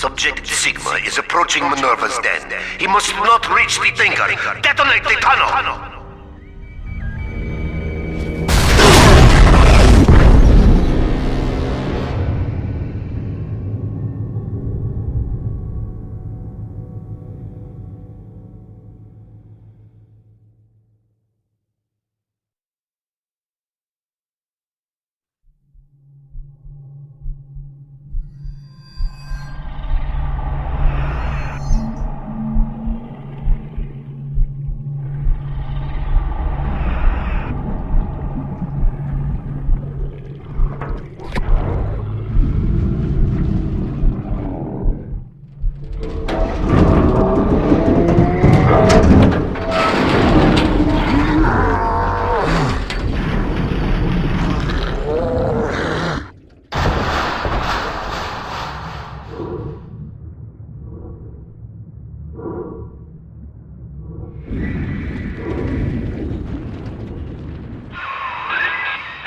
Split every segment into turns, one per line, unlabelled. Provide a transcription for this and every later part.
Subject Sigma is approaching Minerva's den. He must not reach the Thinker. Detonate the tunnel!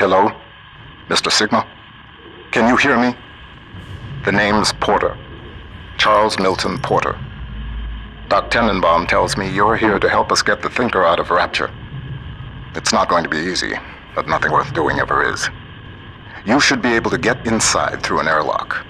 Hello? Mr. Sigma? Can you hear me? The name's Porter. Charles Milton Porter. Doc Tenenbaum tells me you're here to help us get the Thinker out of Rapture. It's not going to be easy, but nothing worth doing ever is. You should be able to get inside through an airlock.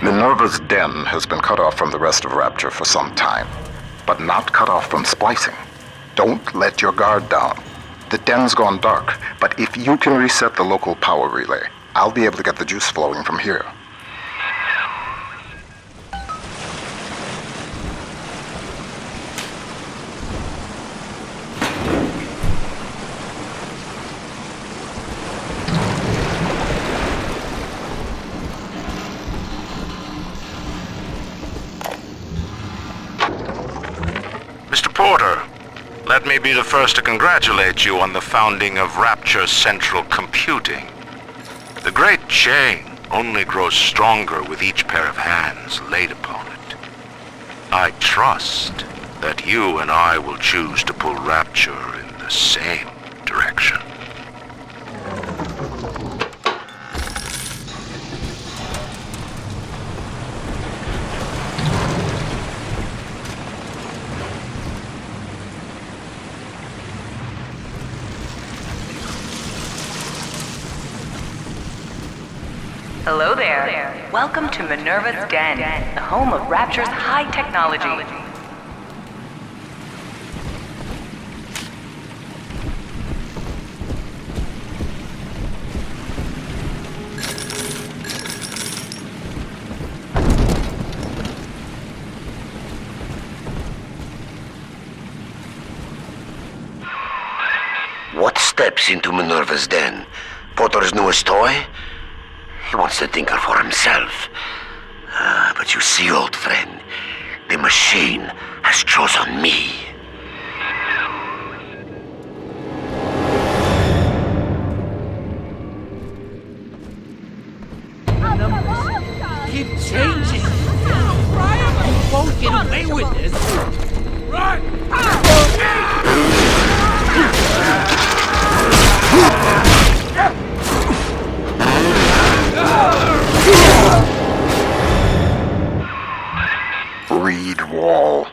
Minerva's den has been cut off from the rest of Rapture for some time, but not cut off from splicing. Don't let your guard down. The den's gone dark, but if you can reset the local power relay, I'll be able to get the juice flowing from here.
let me be the first to congratulate you on the founding of Rapture Central Computing. The great chain only grows stronger with each pair of hands laid upon it. I trust that you and I will choose to pull Rapture in the same direction.
Hello there. Welcome to Minerva's Den, the home of Rapture's high technology.
What steps into Minerva's den? Porter's newest toy? He wants the Tinker for himself. But you see, old friend, the machine has chosen me.
Keep changing. You won't get away with this.
Reed Wall.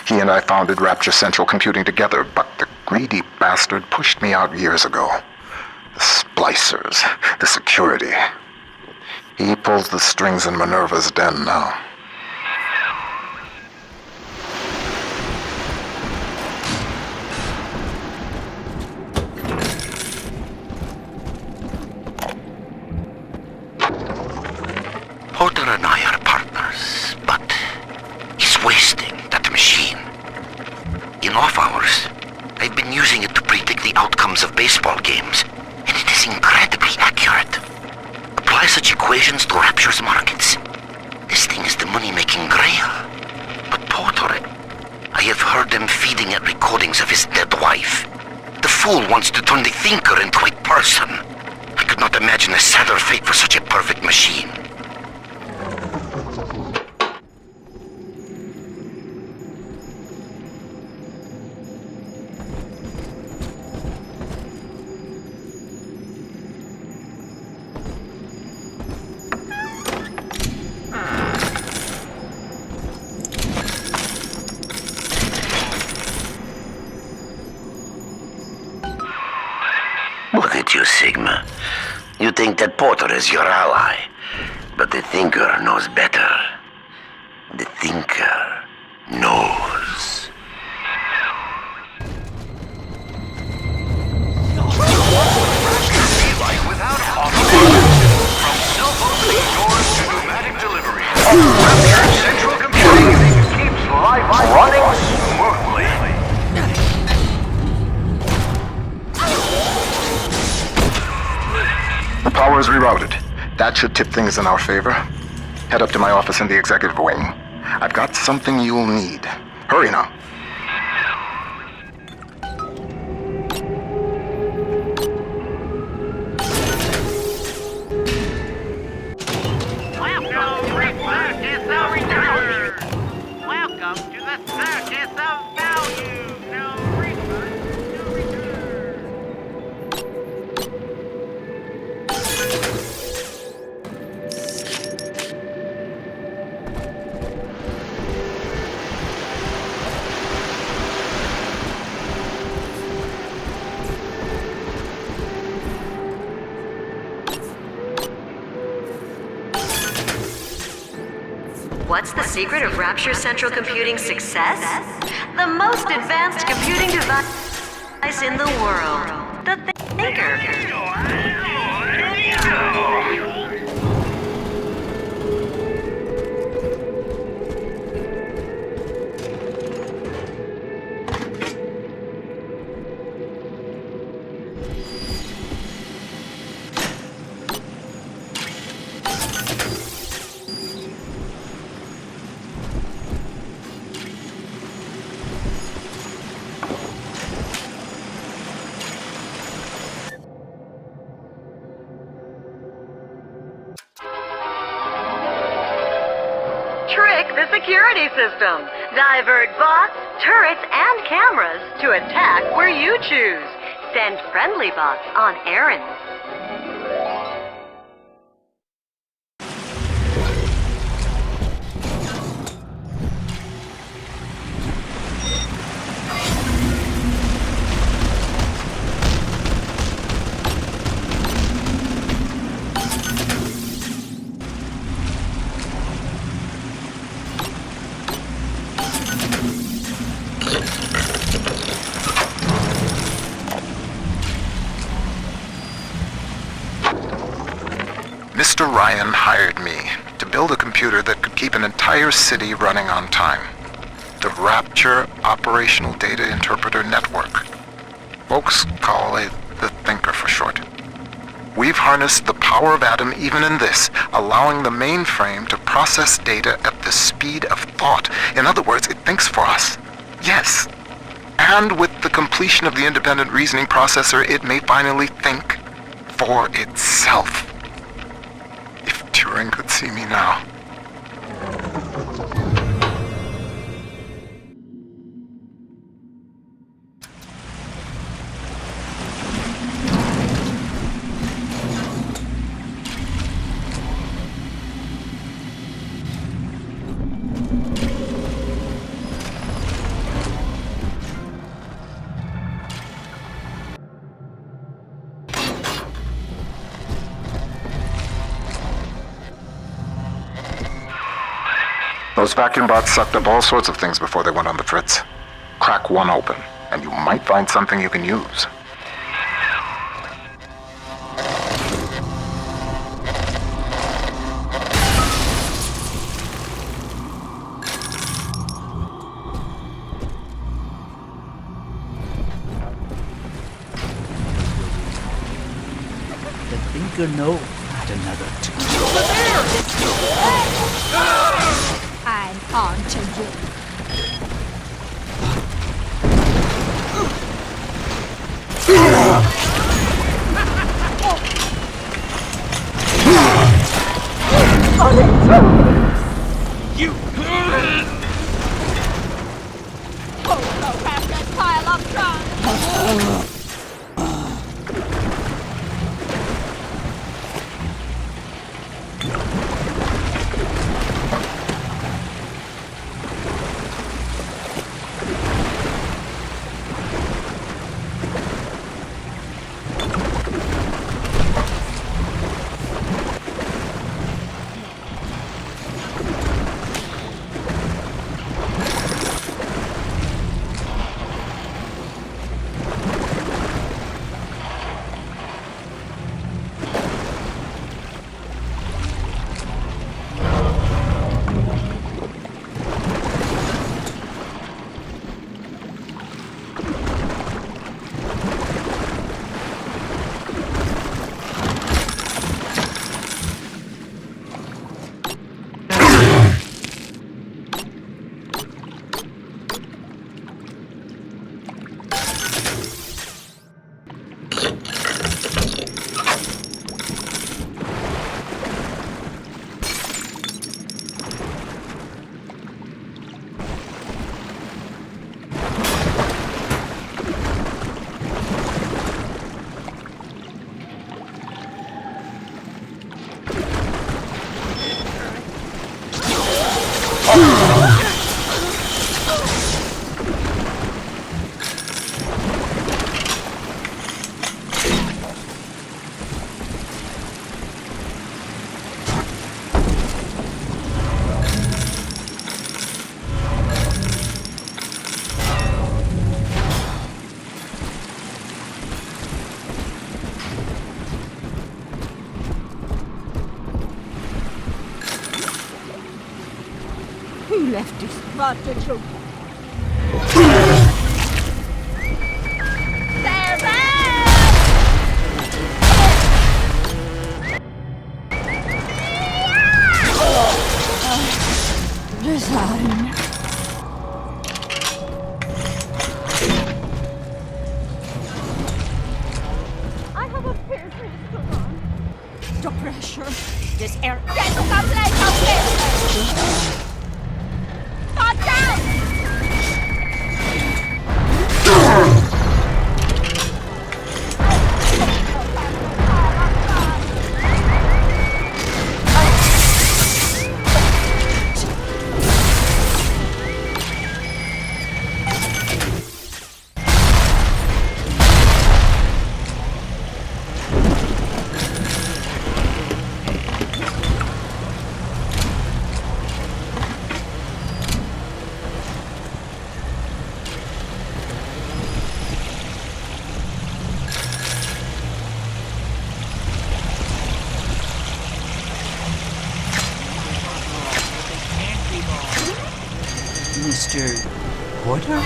He and I founded Rapture Central Computing together, but the greedy bastard pushed me out years ago. The splicers, the security. He pulls the strings in Minerva's den now.
Porter and I are partners, but he's wasting that machine. In off hours, I've been using it to predict the outcomes of baseball games, and it is incredibly accurate. Apply such equations to Rapture's markets. This thing is the money-making grail. But Porter, I have heard them feeding it recordings of his dead wife. The fool wants to turn the Thinker into a person. I could not imagine a sadder fate for such a perfect machine. Look at you, Sigma. You think that Porter is your ally, but the Thinker knows better. The Thinker knows. Without from cell phone stores to pneumatic delivery, Rapture Central Computing keeps life running smoothly.
The power is rerouted. That should tip things in our favor. Head up to my office in the executive wing. I've got something you'll need. Hurry now.
Welcome to the circus of value. No research, no return.
What's the secret of Rapture Central Computing's success? The most advanced computing device in the world. The Thinker. Check the security system. Divert bots, turrets, and cameras to attack where you choose. Send friendly bots on errands.
Mr. Ryan hired me to build a computer that could keep an entire city running on time. The Rapture Operational Data Interpreter Network. Folks call it the Thinker for short. We've harnessed the power of Atom even in this, allowing the mainframe to process data at the speed of thought. In other words, it thinks for us. Yes. And with the completion of the independent reasoning processor, it may finally think for itself. If Turing could see me now. Those vacuum bots sucked up all sorts of things before they went on the fritz. Crack one open, and you might find something you can use.
The Thinker knows not another tool.
I'm on to you.
You!
Oh, no, that pile of junk! Who left this rotten joke? Resign. I have a fear crystal on. The pressure. This air.
Mr. Porter?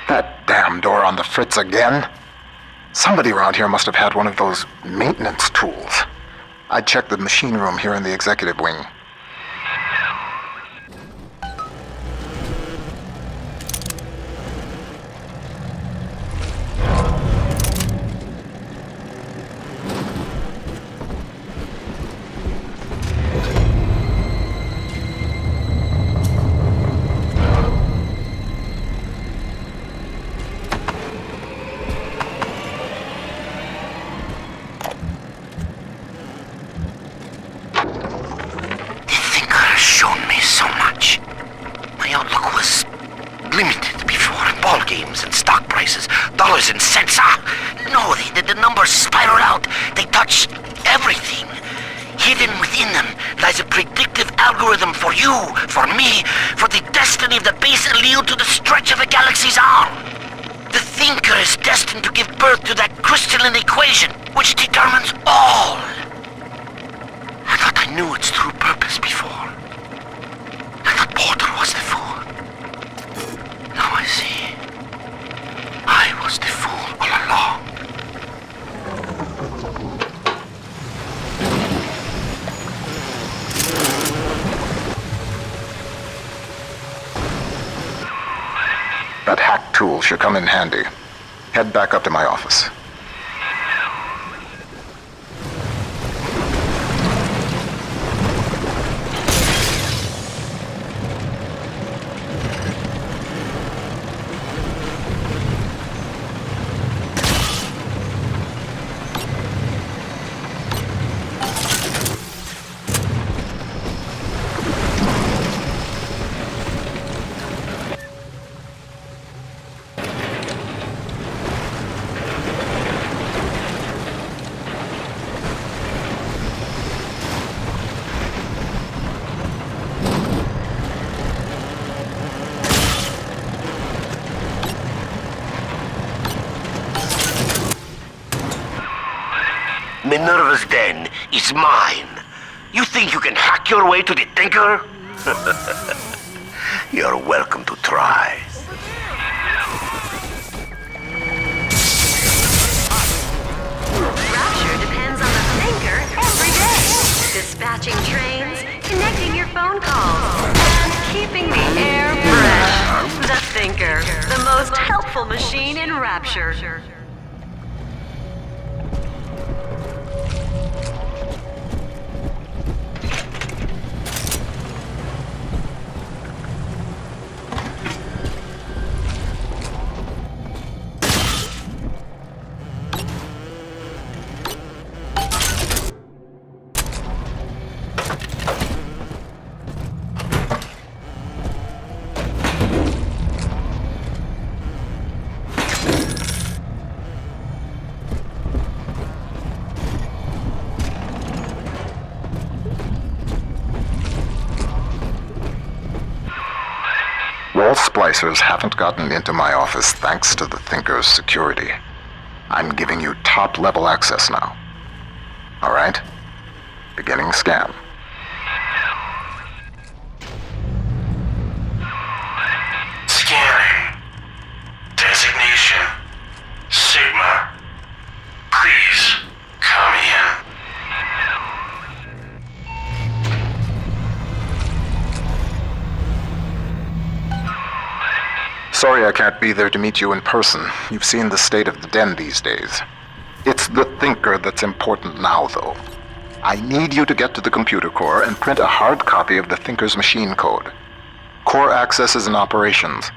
That damn door on the fritz again? Somebody around here must have had one of those maintenance tools. I'd check the machine room here in the executive wing.
Dollars and cents. No, the numbers spiral out. They touch everything. Hidden within them lies a predictive algorithm for you, for me, for the destiny of the base allele to the stretch of a galaxy's arm. The thinker is destined to give birth to that crystalline equation, which determines all. I thought I knew its true purpose before. I thought Porter was the fool. Now I see. I was the fool all along.
That hack tool should come in handy. Head back up to my office.
Minerva's den is mine. You think you can hack your way to the thinker? You're welcome to try.
Rapture depends on the thinker every day. Dispatching trains, connecting your phone calls, and keeping the air fresh. The thinker, the most helpful machine in Rapture.
Wall splicers haven't gotten into my office thanks to the Thinker's security. I'm giving you top-level access now. All right? Beginning scan.
Scanning. Designation. Sigma. Please, come in.
Sorry I can't be there to meet you in person. You've seen the state of the den these days. It's the Thinker that's important now, though. I need you to get to the computer core and print a hard copy of the Thinker's machine code. Core access is in operations.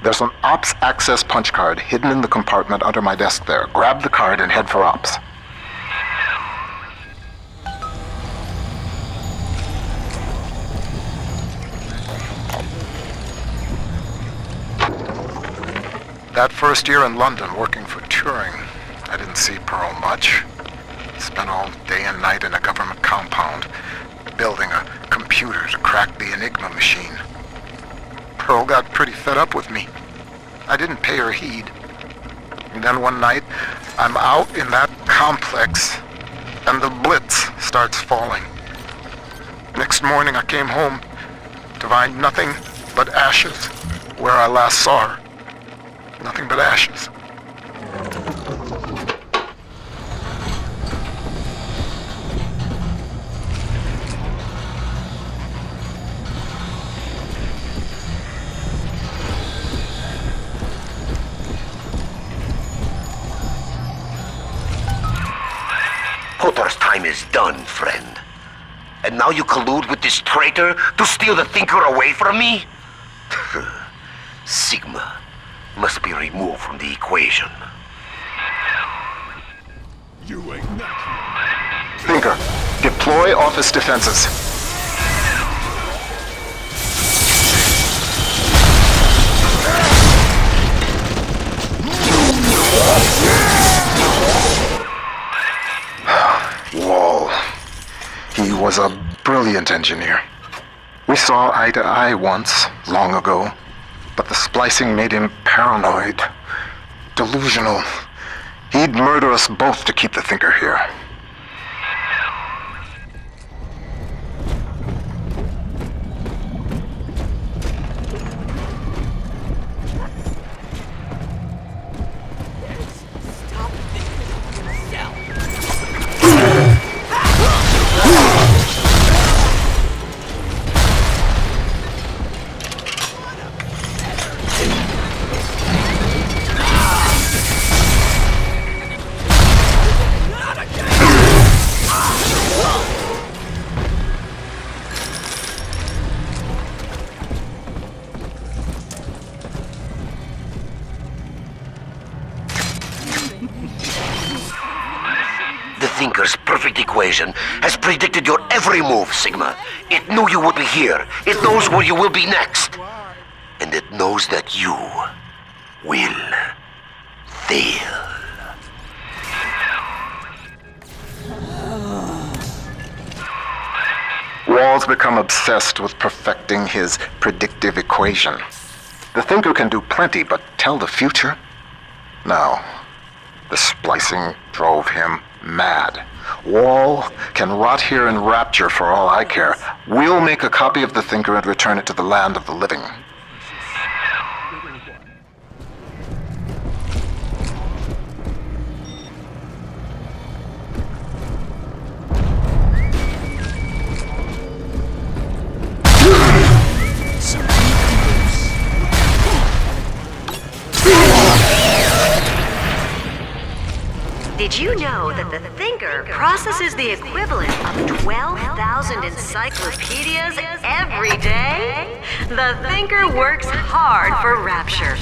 There's an Ops access punch card hidden in the compartment under my desk there. Grab the card and head for Ops. That first year in London working for Turing, I didn't see Pearl much. Spent all day and night in a government compound, building a computer to crack the Enigma machine. Pearl got pretty fed up with me. I didn't pay her heed. And then one night, I'm out in that complex, and the Blitz starts falling. Next morning I came home to find nothing but ashes where I last saw her. Nothing but ashes.
Porter's time is done, friend. And now you collude with this traitor to steal the Thinker away from me? Sigma must be removed from the equation.
You ain't not. Thinker, deploy office defenses. Wall. He was a brilliant engineer. We saw eye to eye once, long ago. But the splicing made him paranoid, delusional. He'd murder us both to keep the Thinker here.
The Thinker's perfect equation has predicted your every move, Sigma. It knew you would be here. It knows where you will be next. And it knows that you will fail.
Wall's become obsessed with perfecting his predictive equation. The Thinker can do plenty, but tell the future? No. The splicing drove him mad. Wall can rot here in Rapture for all I care. We'll make a copy of the Thinker and return it to the land of the living.
Did you know that the Thinker processes the equivalent of 12,000 encyclopedias every day? The Thinker works hard for Rapture.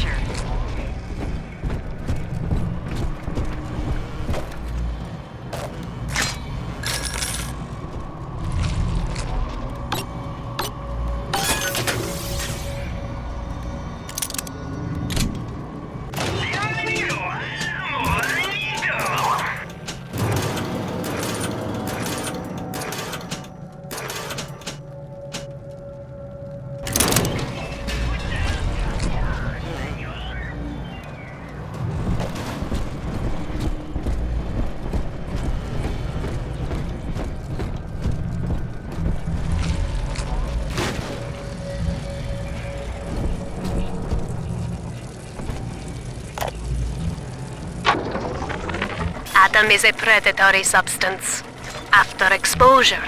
Atom is a predatory substance. After exposure,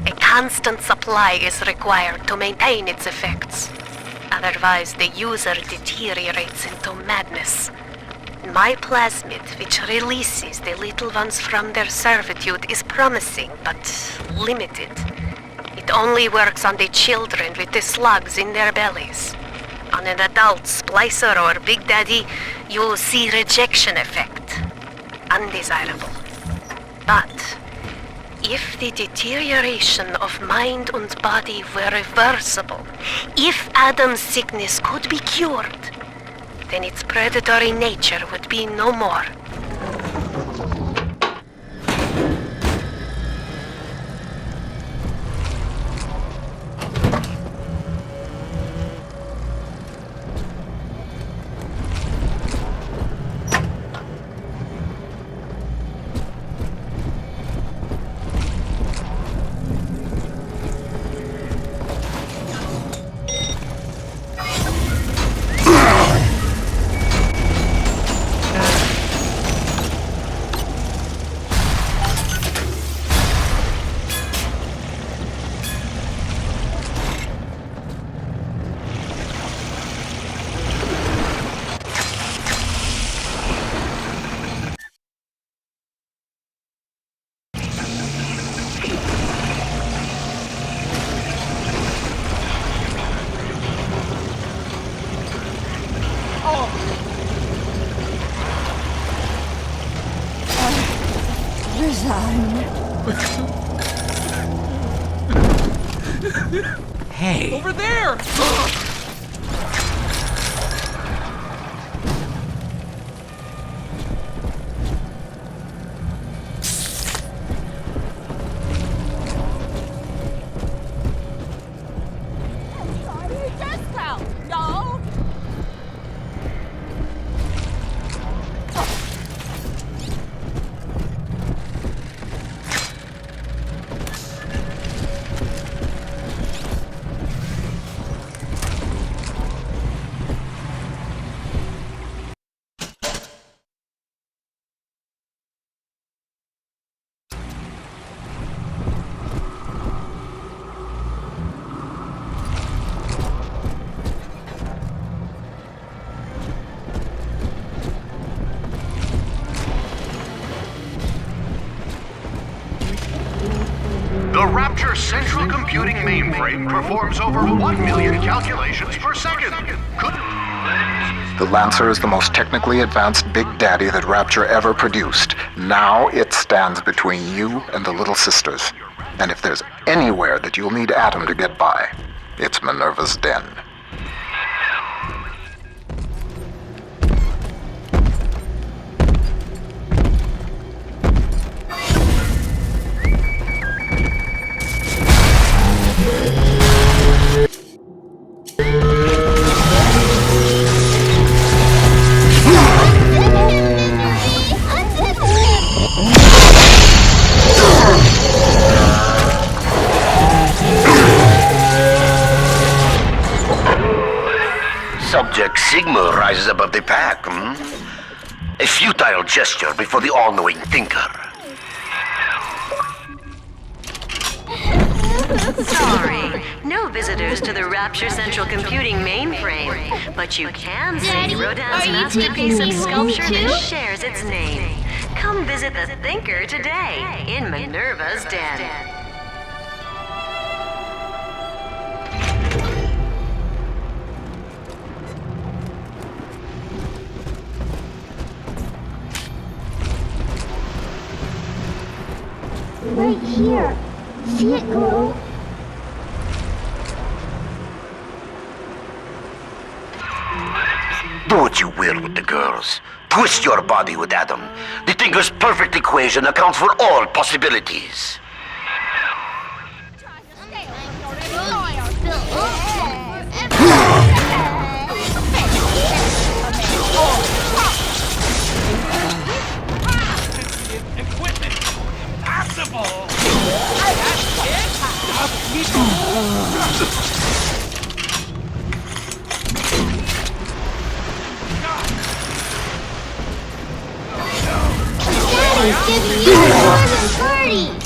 a constant supply is required to maintain its effects. Otherwise, the user deteriorates into madness. My plasmid, which releases the little ones from their servitude, is promising, but limited. It only works on the children with the slugs in their bellies. On an adult splicer or Big Daddy, you'll see rejection effect. Undesirable. But if the deterioration of mind and body were reversible, if Adam's sickness could be cured, then its predatory nature would be no more.
Hey!
Over there!
Discount! No!
The Rapture central computing mainframe performs over 1 million calculations per second.
The Lancer is the most technically advanced Big Daddy that Rapture ever produced. Now it stands between you and the Little Sisters. And if there's anywhere that you'll need Adam to get by, it's Minerva's den.
Subject Sigma rises above the pack, A futile gesture before the all-knowing thinker.
Sorry, no visitors to the Rapture Central Computing mainframe, but you can see
Daddy,
Rodin's
are you
masterpiece
taking
of
me home
sculpture
too?
that shares its name. Come visit the Thinker today in Minerva's den.
Right here. See it glow?
Do what you will with the girls. Twist your body with Adam. The Thinker's perfect equation accounts for all possibilities.
Equipment! Impossible!
Daddy's giving you more than parties!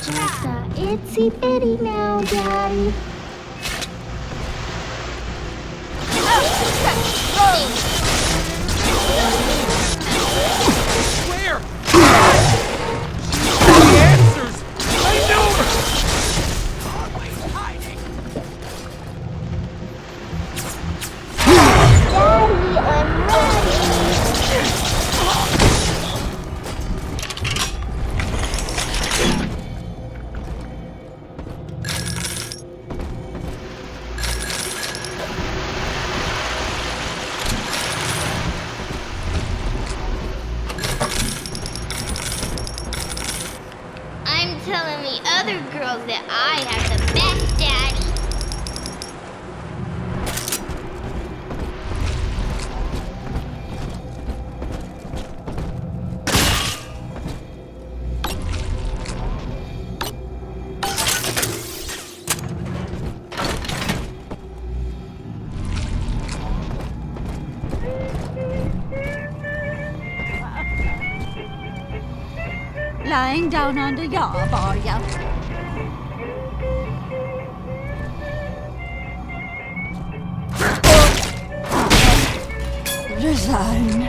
Just a itsy bitty now, Daddy.
Where? The answers! I knew it! Always hiding.
Daddy, I'm ready. I'm telling the other girls that I have the best daddy.
Lying down on the yob, are ya? Resign.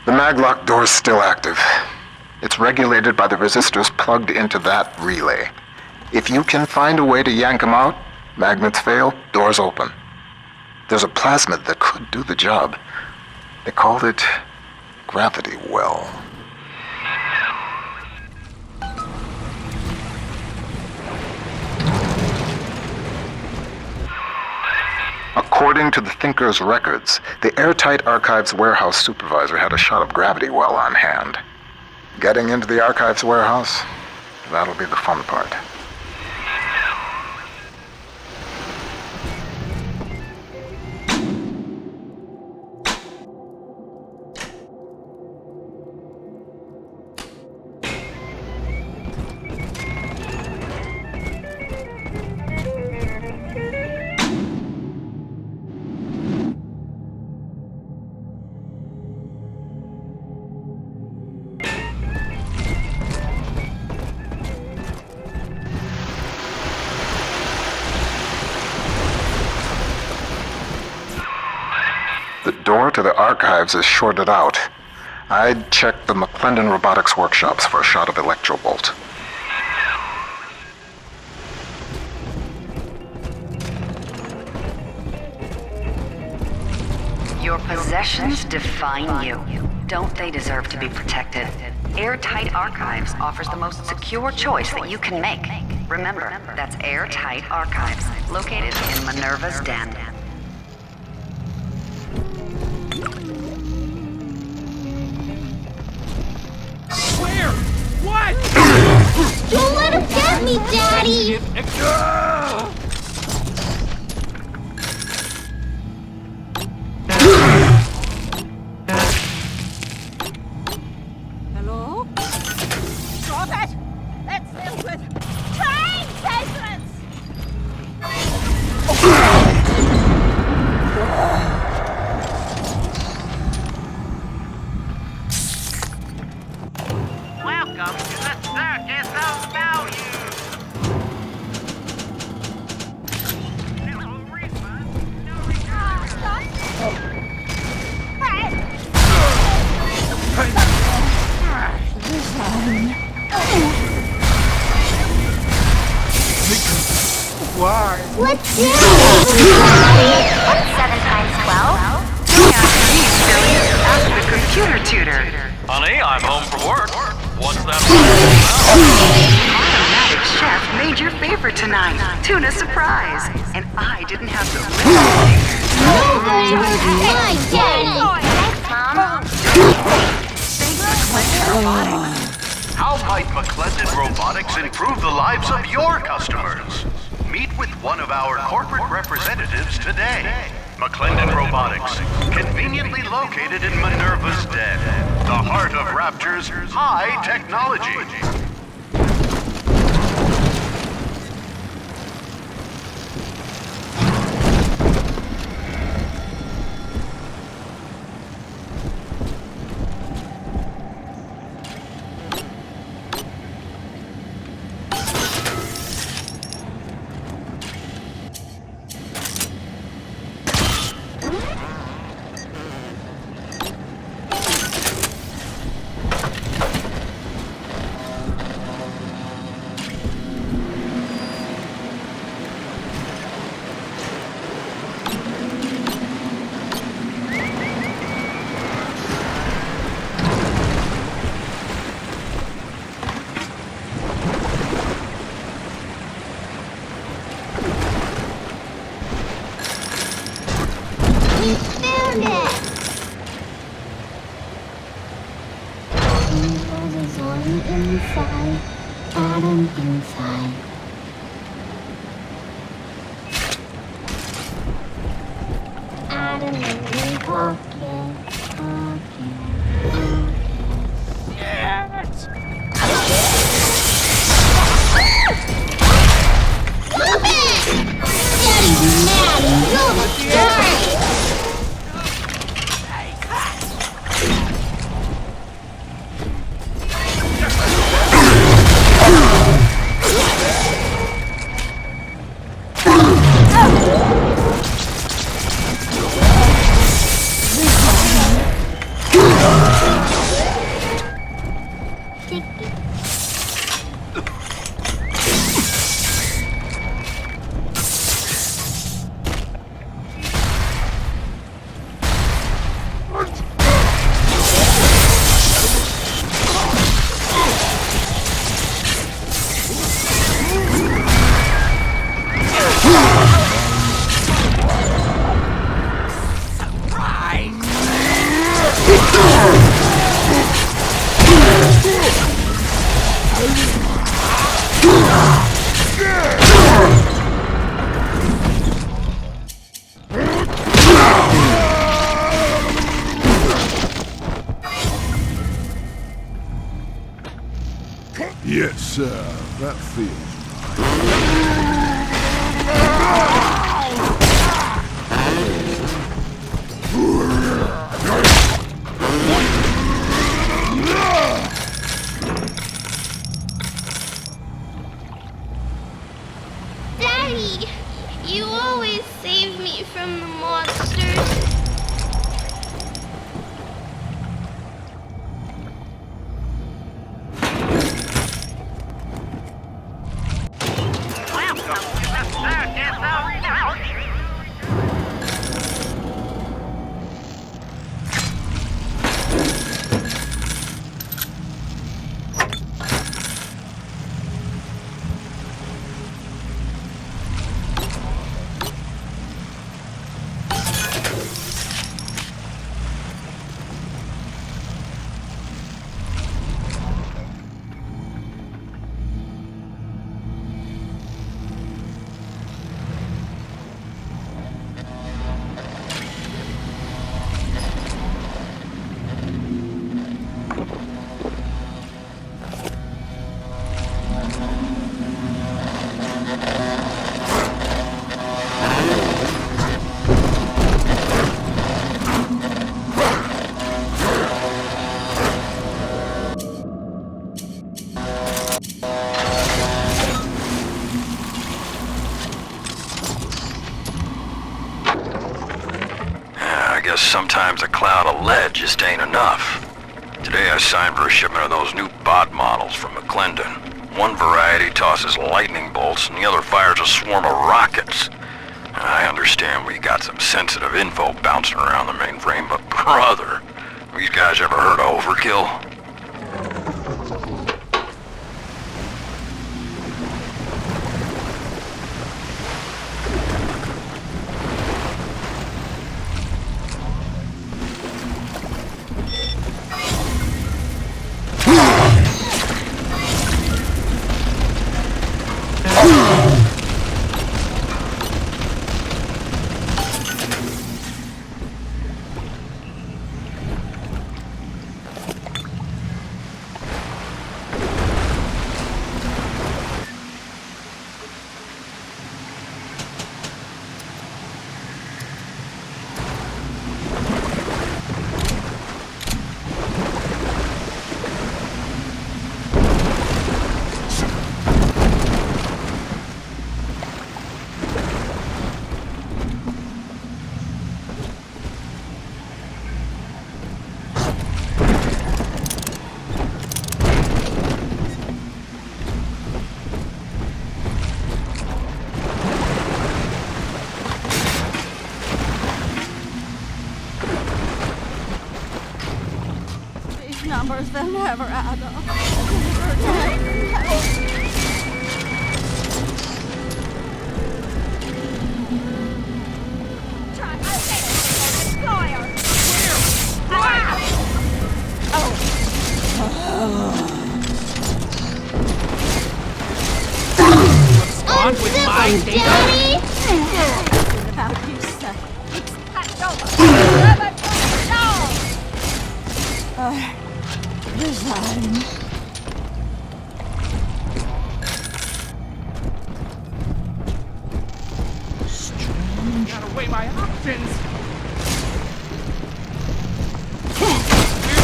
The maglock door's still active. It's regulated by the resistors plugged into that relay. If you can find a way to yank them out, magnets fail, doors open. There's a plasmid that could do the job. They called it Gravity Well. According to the Thinker's records, the Airtight Archives warehouse supervisor had a shot of Gravity Well on hand. Getting into the Archives warehouse, that'll be the fun part. The door to the archives is shorted out. I'd check the McClendon Robotics workshops for a shot of Electrobolt.
Your possessions define you. Don't they deserve to be protected? Airtight Archives offers the most secure choice that you can make. Remember, that's Airtight Archives, located in Minerva's Den.
Where? What?
Don't let him get me, Daddy!
Hello? Stop it! Let's deal with train statements!
Welcome to the circus of value. No refund, no return.
Why?
What's this?
7 times 12?
Ask the computer tutor.
Honey, I'm home from work. What's that?
Automatic Chef made your favorite tonight. Tuna surprise. And I didn't have to listen.
Nobody heard my daddy!
Thanks, Mom.
How might McClendon Robotics improve the lives of your customers? Meet with one of our corporate representatives today. McClendon Robotics, conveniently located in Minerva's Den, the heart of Rapture's high technology.
Yes, sir. That feels
Daddy, you always save me from the monsters.
Sometimes a cloud of lead just ain't enough. Today I signed for a shipment of those new bod models from McClendon. One variety tosses lightning bolts and the other fires a swarm of rockets. I understand we got some sensitive info bouncing around the mainframe, but brother, these guys ever heard of overkill?
numbers, they'll never add up.
On with my data.
About you, sir. Resign.
Strange. Gotta weigh my options.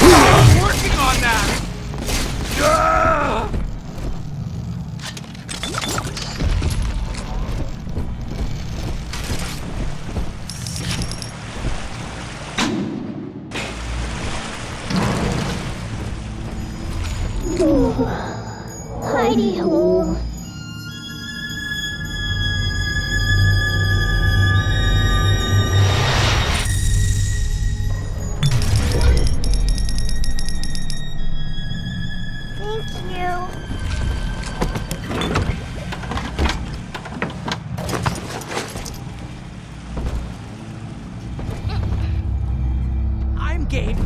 We're working on that.
Hidey hole. Thank you.
I'm game.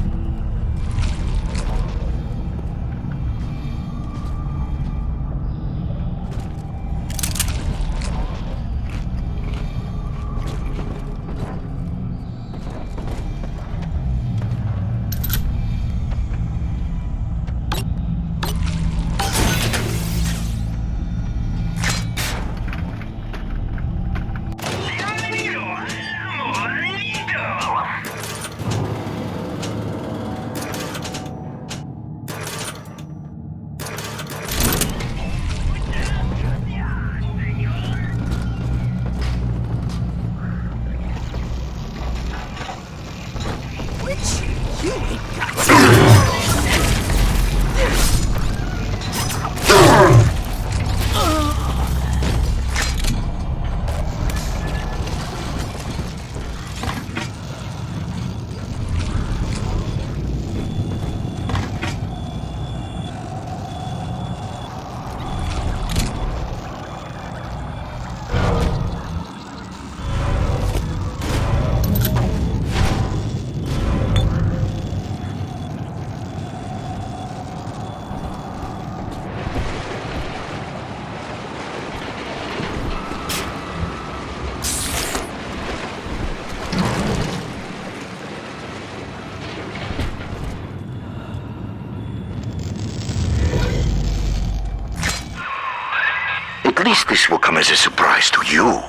At least this will come as a surprise to you.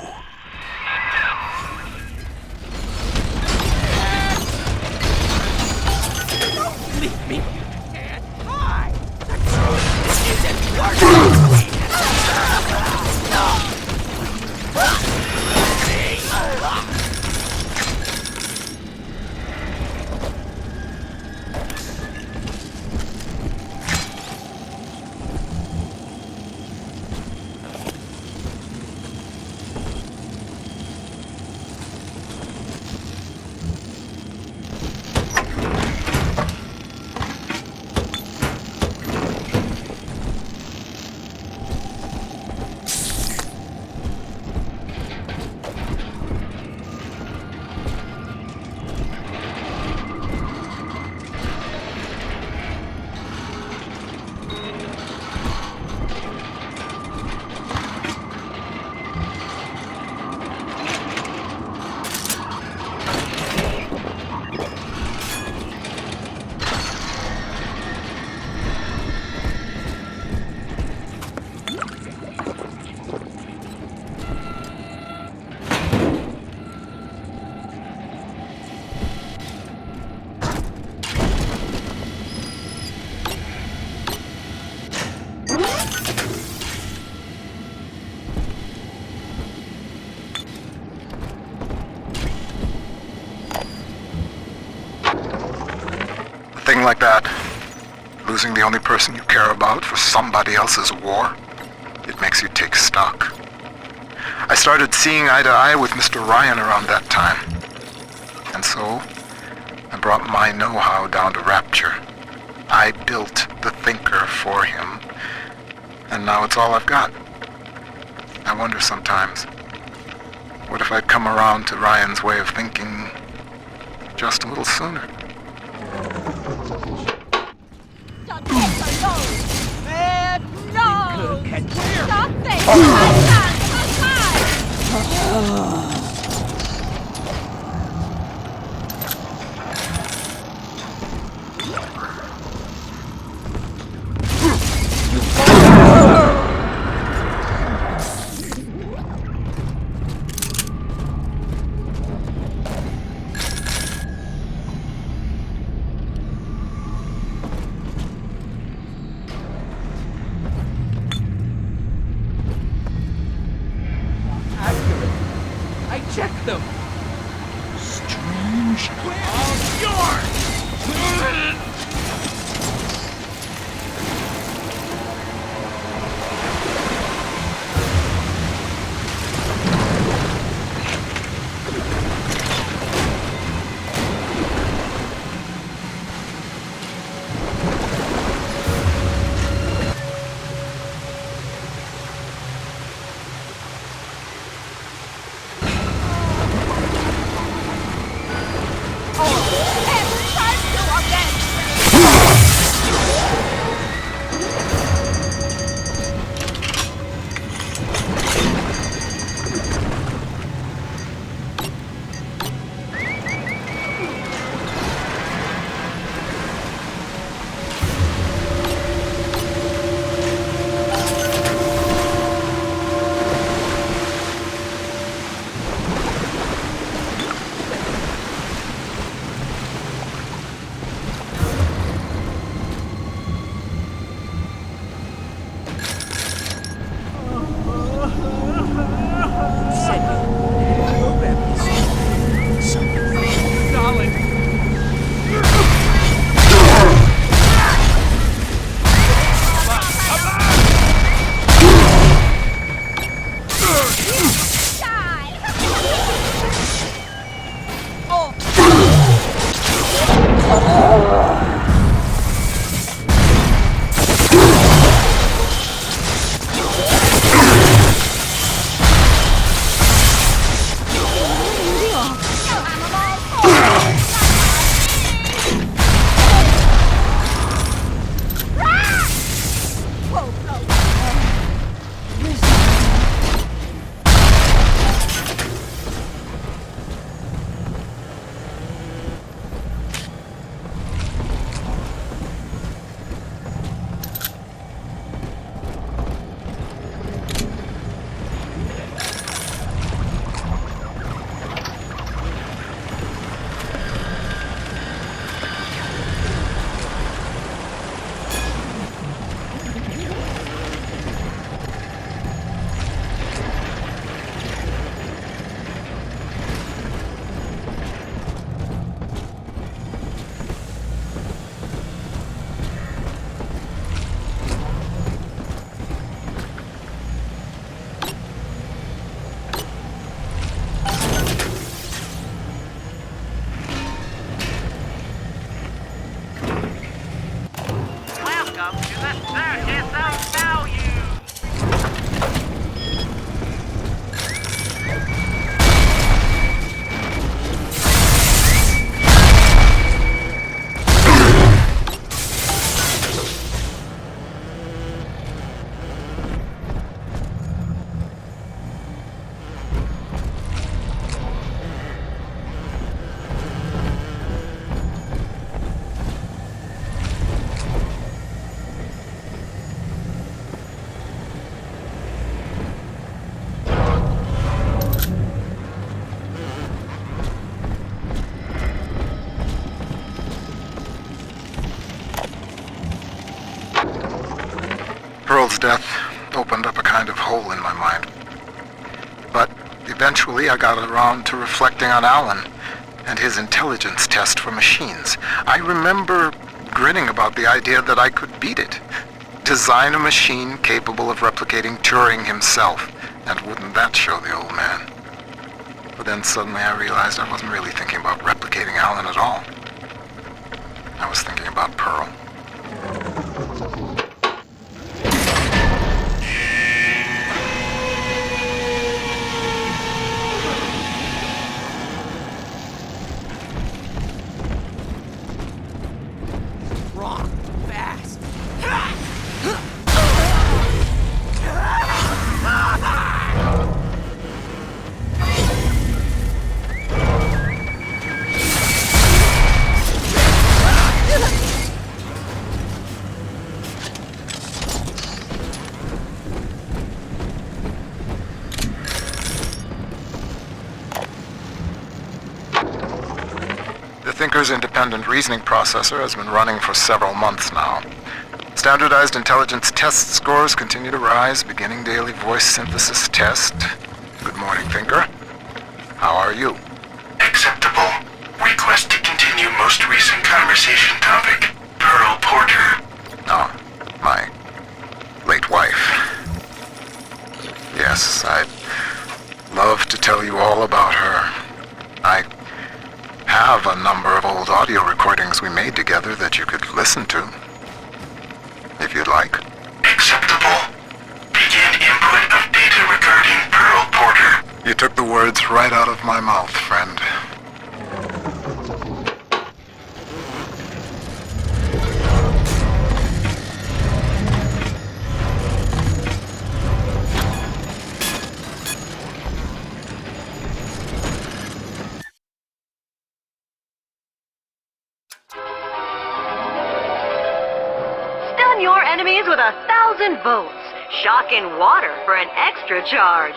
Don't leave me, you can't hide. This isn't working.
Thing like that, losing the only person you care about for somebody else's war, it makes you take stock. I started seeing eye to eye with Mr. Ryan around that time. And so, I brought my know-how down to Rapture. I built the thinker for him, and now it's all I've got. I wonder sometimes, what if I'd come around to Ryan's way of thinking just a little sooner?
Check them!
Strange.
All yours!
Pearl's death opened up a kind of hole in my mind. But eventually I got around to reflecting on Alan and his intelligence test for machines. I remember grinning about the idea that I could beat it. Design a machine capable of replicating Turing himself. And wouldn't that show the old man? But then suddenly I realized I wasn't really thinking about replicating Alan at all. I was thinking about Pearl.
Wrong. Fast.
The Thinker's independent reasoning processor has been running for several months now. Standardized intelligence test scores continue to rise, beginning daily voice synthesis test. Good morning, Thinker. How are you?
Acceptable. Request to continue most recent conversation topic. Pearl Porter.
Oh, my late wife. Yes, I'd love to tell you all about her. I have a number of old audio recordings we made together that you could listen to, if you'd like.
Acceptable. Begin input of data regarding Pearl Porter.
You took the words right out of my mouth, friend.
Stun your enemies with 1,000 volts. Shock in water for an extra charge.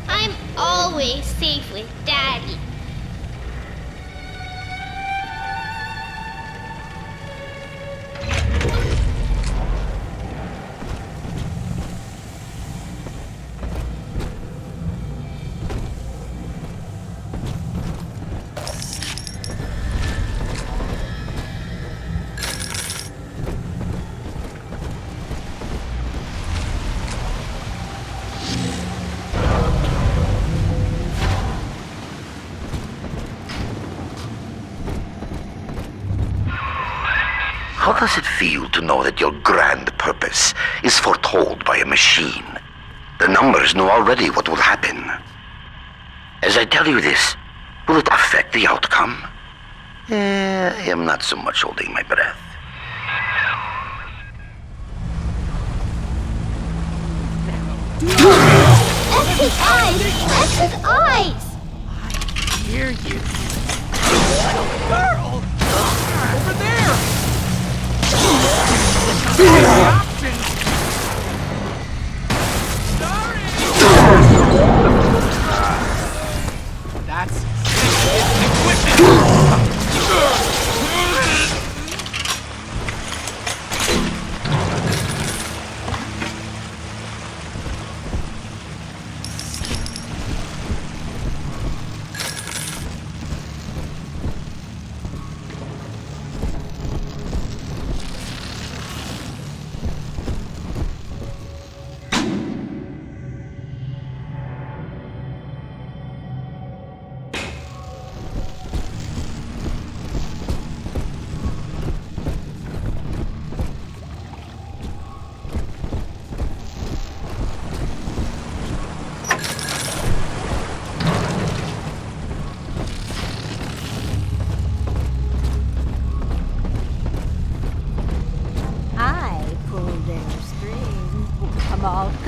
I'm always safe with Daddy.
How does it feel to know that your grand purpose is foretold by a machine? The numbers know already what will happen. As I tell you this, will it affect the outcome? I am not so much holding my breath.
That's his eyes! That's his eyes!
I hear you. Girl! Over there! That's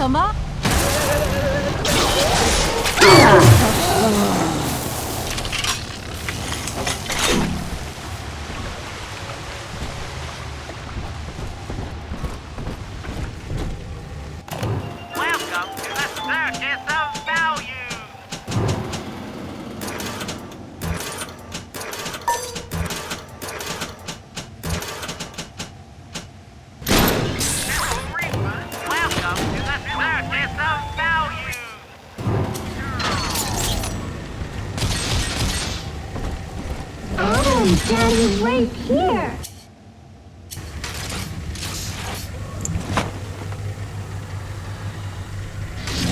customer.
Welcome to the Circus of Value. Welcome to the Circus of Value.
Oh, Daddy's right here.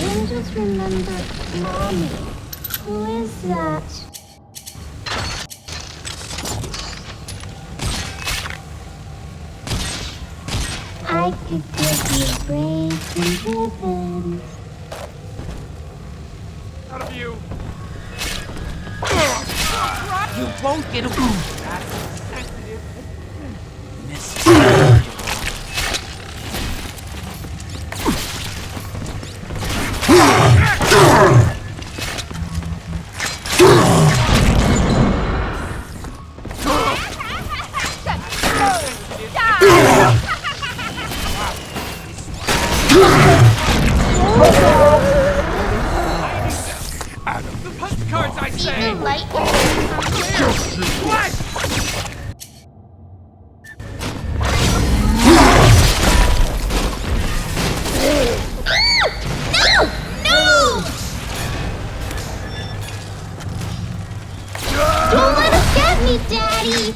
Angels remember Mommy. Who is that? I could give you braids and ribbons.
Out of you. You won't get away. That's sensitive. The postcards, I say!
You like
What?
Don't let us get me, Daddy!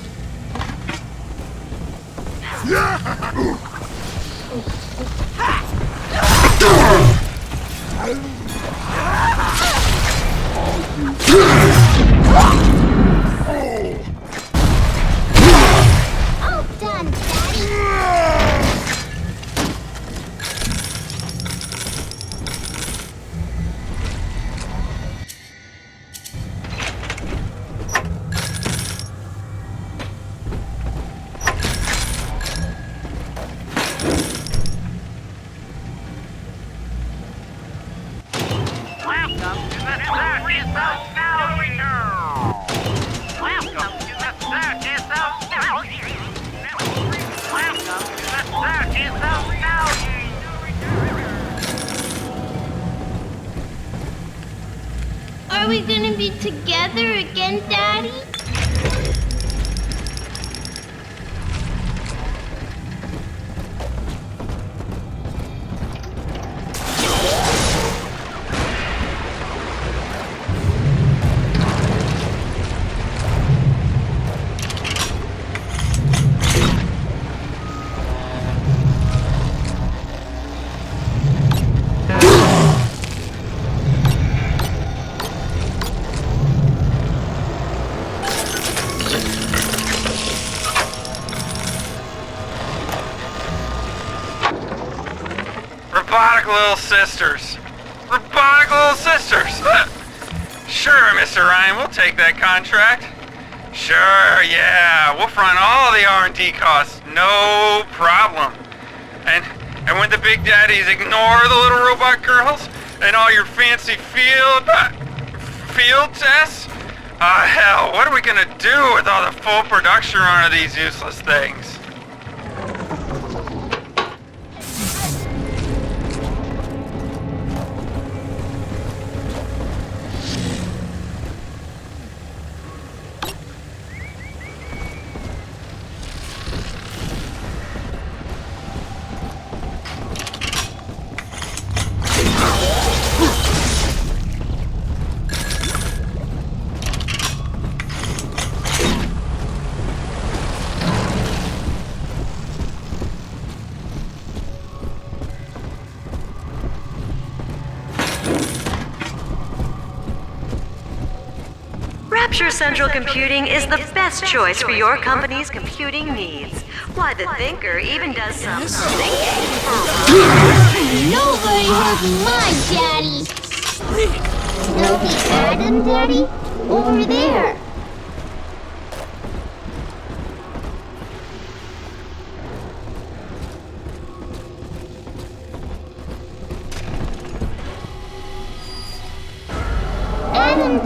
All done, Daddy!
Welcome to the Circus of Value. Welcome to the Circus of Value. Welcome to the Circus of Value.
Are we gonna be together again, Daddy?
Robotic little sisters. Robotic little sisters. Sure, Mr. Ryan, we'll take that contract. Sure, yeah, we'll front all the R&D costs, no problem. And when the big daddies ignore the little robot girls and all your fancy field tests, hell, what are we gonna do with all the full production run of these useless things?
Rapture Central Computing is the best choice for your company's computing needs. Why, the Thinker even does some thinking for
Nobody hurt my daddy! No, he had him, Daddy? Over there!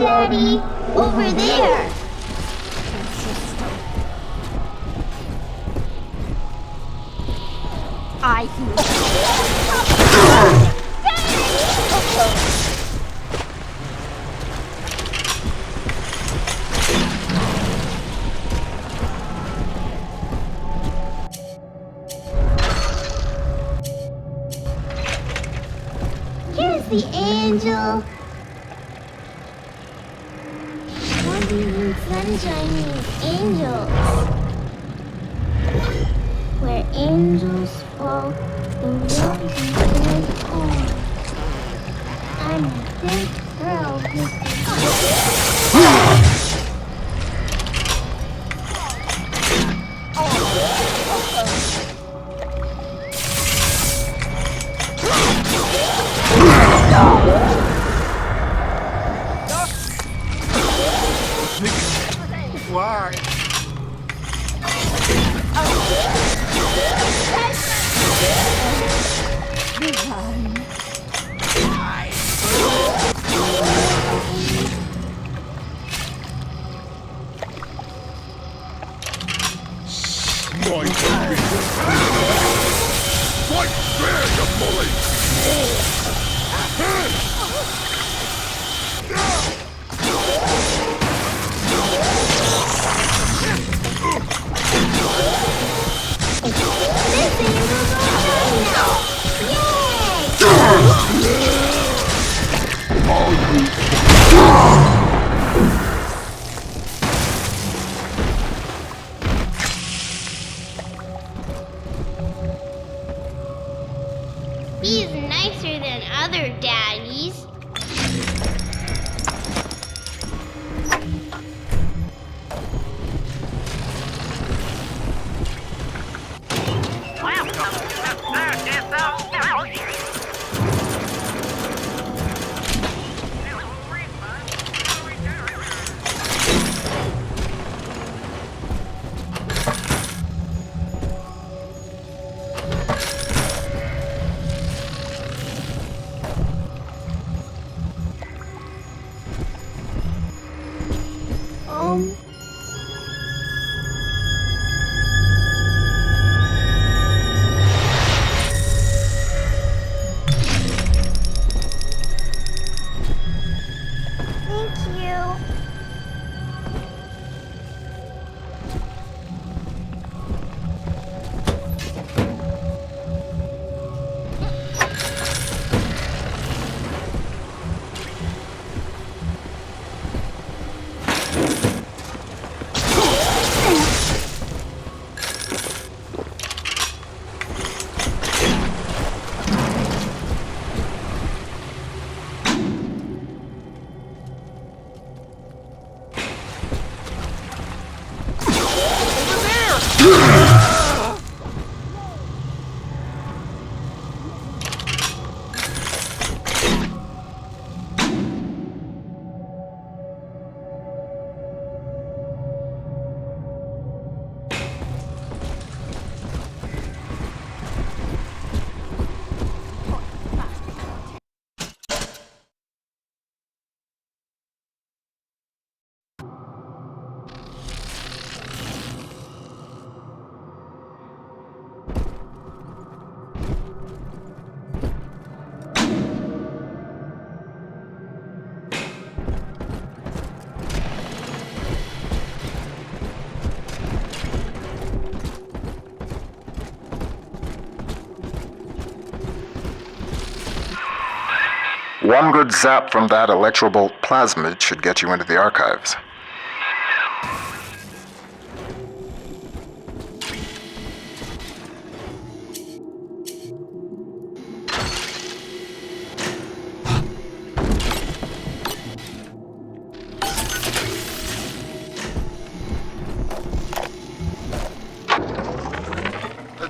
Daddy! Over there! I feel... Here's the angel. What do you mean sunshine means angels? Where angels fall, the world is dead on. I'm a dead girl,
Why?
Fight fair, you bully!
He's nicer than other daddies.
One good zap from that electrobolt plasmid should get you into the archives.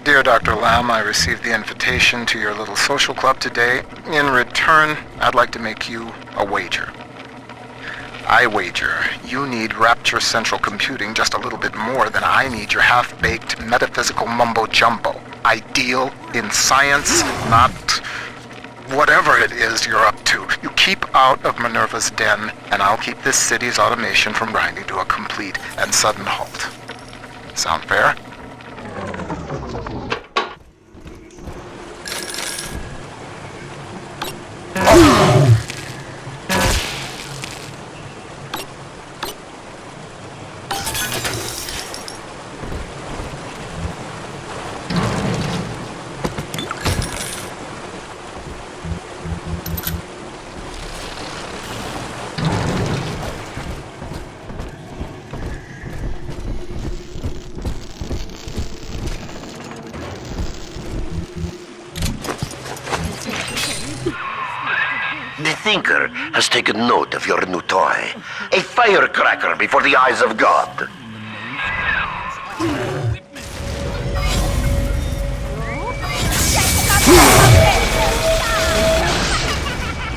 Dear Dr. Lamb, I received the invitation to your little social club today. In return, I'd like to make you a wager. I wager you need Rapture Central Computing just a little bit more than I need your half-baked metaphysical mumbo-jumbo. Ideal in science, not whatever it is you're up to. You keep out of Minerva's den, and I'll keep this city's automation from grinding to a complete and sudden halt. Sound fair?
The Thinker has taken note of your new toy. A firecracker before the eyes of God.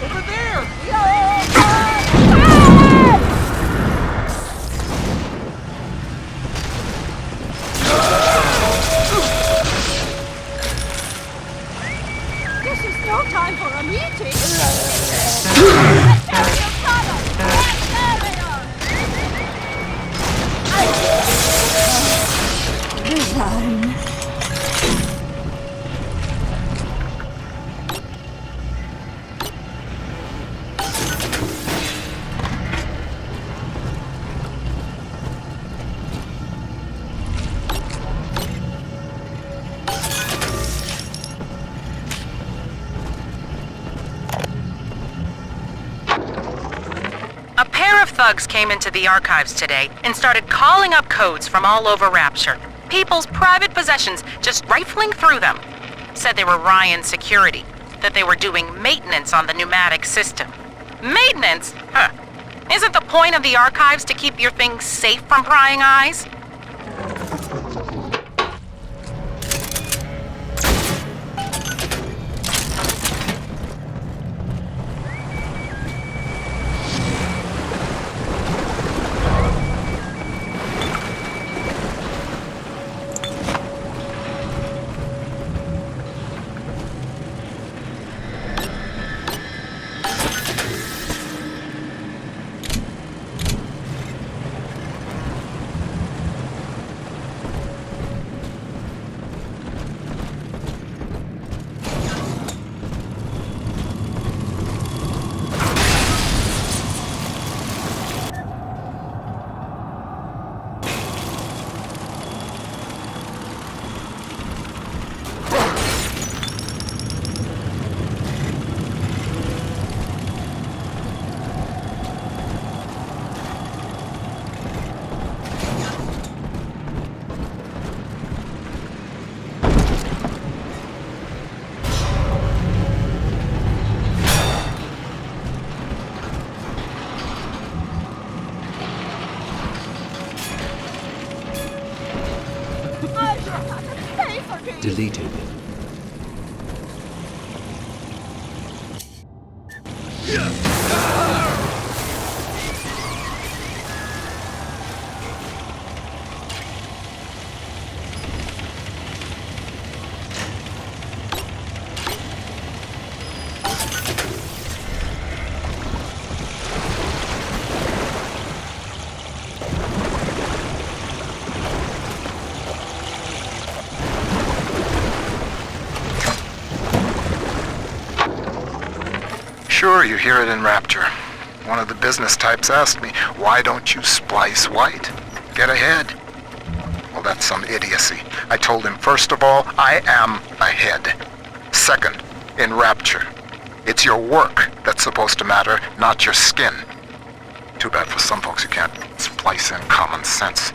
Over there!
This is no time for a meeting. Design.
Thugs came into the archives today and started calling up codes from all over Rapture. People's private possessions, just rifling through them. Said they were Ryan security, that they were doing maintenance on the pneumatic system. Maintenance? Huh. Isn't the point of the archives to keep your things safe from prying eyes?
Deleted.
Sure, you hear it in Rapture. One of the business types asked me, why don't you splice white? Get ahead. Well, that's some idiocy. I told him, first of all, I am ahead. Second, in Rapture, it's your work that's supposed to matter, not your skin. Too bad for some folks who can't splice in common sense.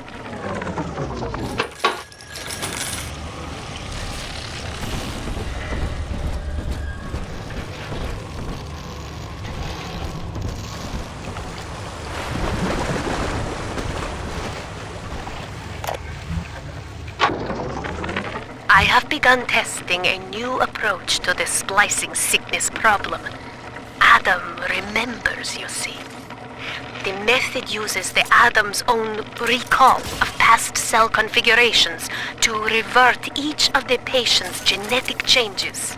I have begun testing a new approach to the splicing sickness problem. Adam remembers, you see. The method uses the Adam's own recall of past cell configurations to revert each of the patient's genetic changes.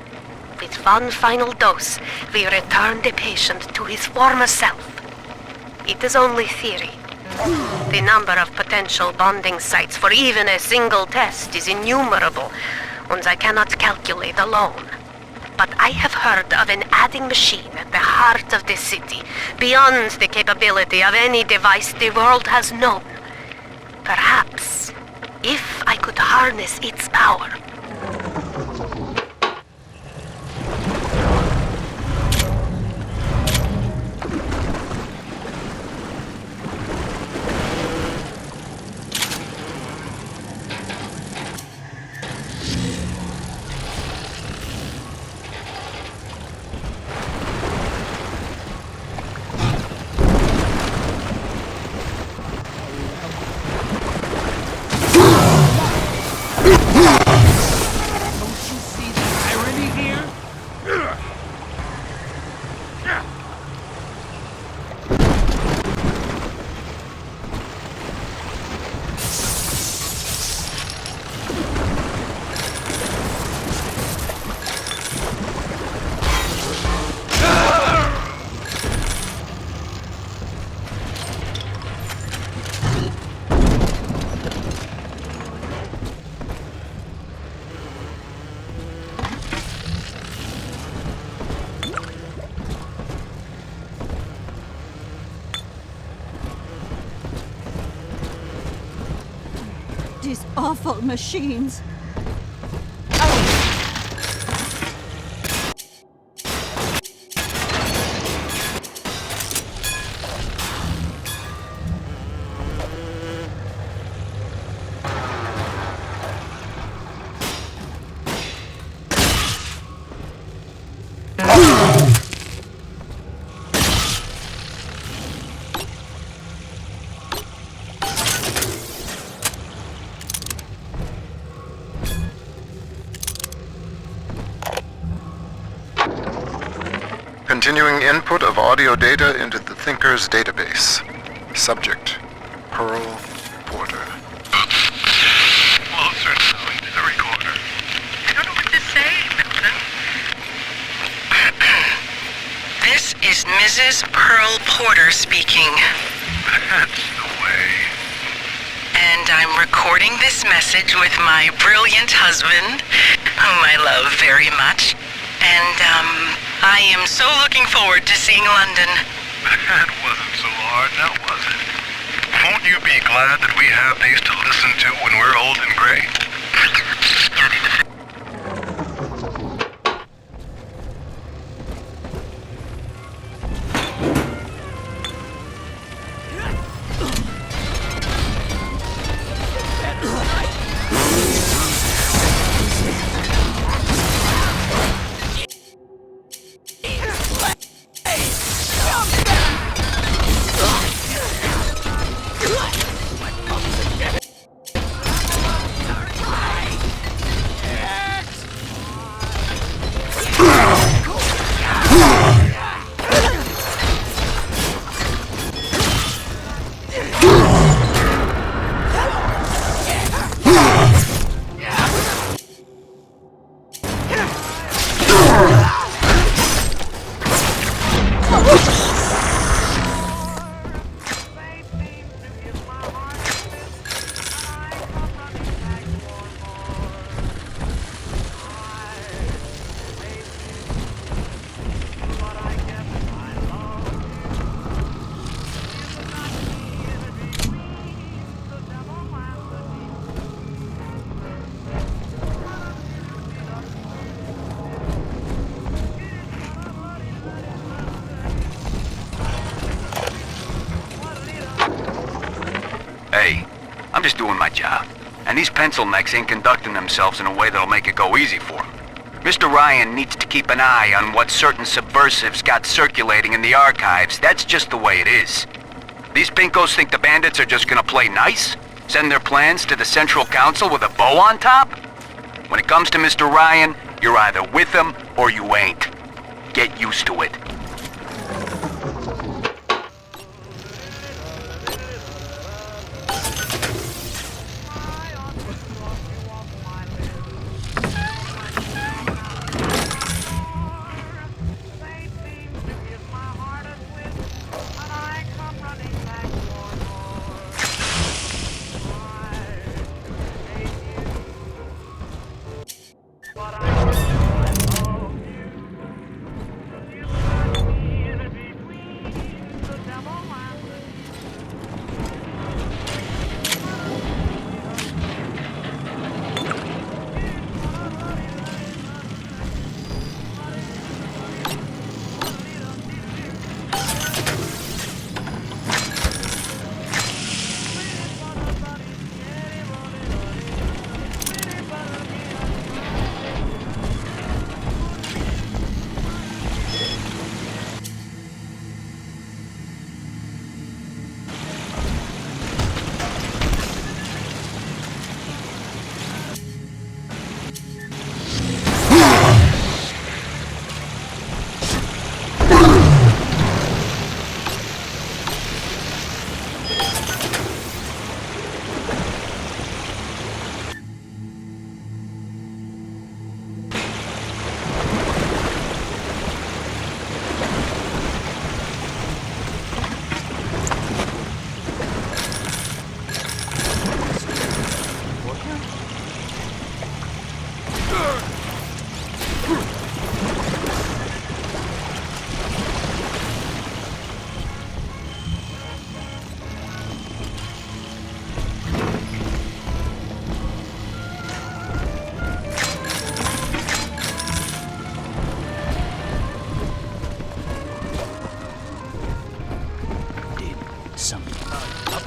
With one final dose, we return the patient to his former self. It is only theory. The number of potential bonding sites for even a single test is innumerable, and I cannot calculate alone. But I have heard of an adding machine at the heart of the city, beyond the capability of any device the world has known. Perhaps, if I could harness its power.
These awful machines.
Continuing input of audio data into the Thinker's database. Subject, Pearl Porter.
Closer now into the recorder.
I don't know what to say, Milton. This is Mrs. Pearl Porter speaking.
That's the way.
And I'm recording this message with my brilliant husband, whom I love very much. And, I am so looking forward to seeing London.
That wasn't so hard, now was it? Won't you be glad that we have these to listen to when we're old and gray?
Hey, I'm just doing my job. And these pencil necks ain't conducting themselves in a way that'll make it go easy for them. Mr. Ryan needs to keep an eye on what certain subversives got circulating in the archives. That's just the way it is. These pinkos think the bandits are just gonna play nice? Send their plans to the Central Council with a bow on top? When it comes to Mr. Ryan, you're either with him or you ain't. Get used to it.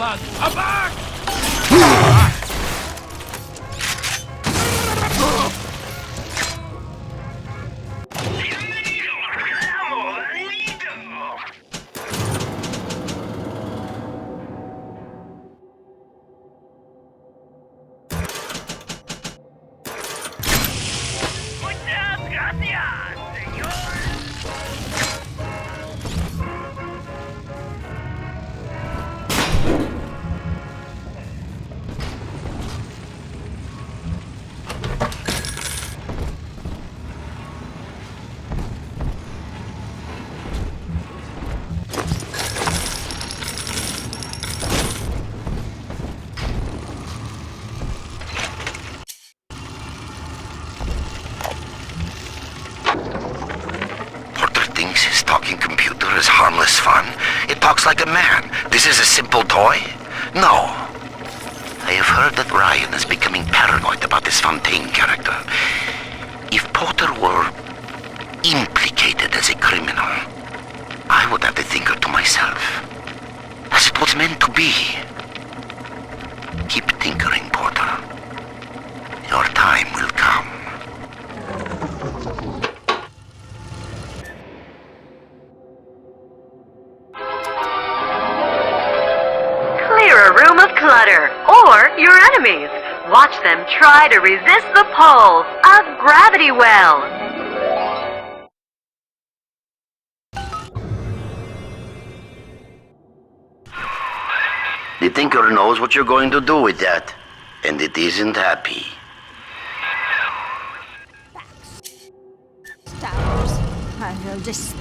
hug. I'm back!
Is harmless fun. It talks like a man. This is a simple toy? No. I have heard that Ryan is becoming paranoid about this Fontaine character. If Porter were implicated as a criminal, I would have the thinker to myself. As it was meant to be. Keep tinkering, Porter. Your time will come.
Clutter, or your enemies. Watch them try to resist the pull of Gravity Well.
The Tinker knows what you're going to do with that, and it isn't happy.
Towers. I will just...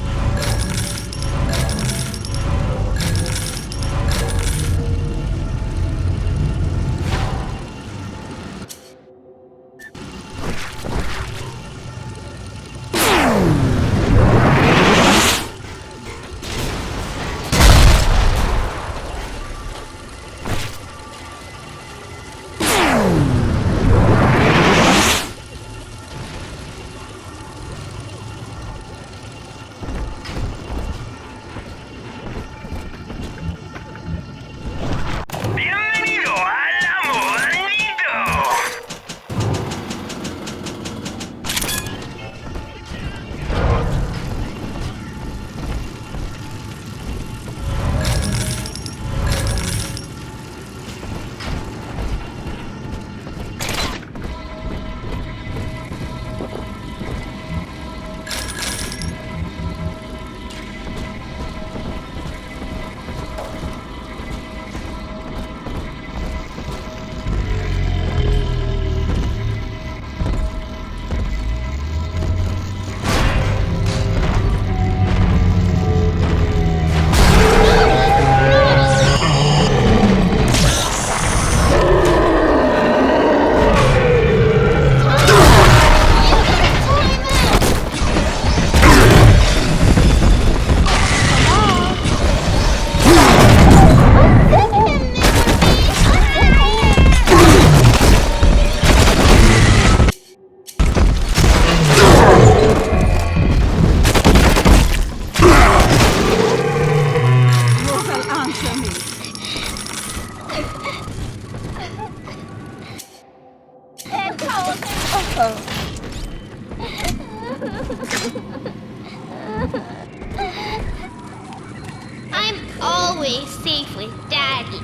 I'm always safe with Daddy.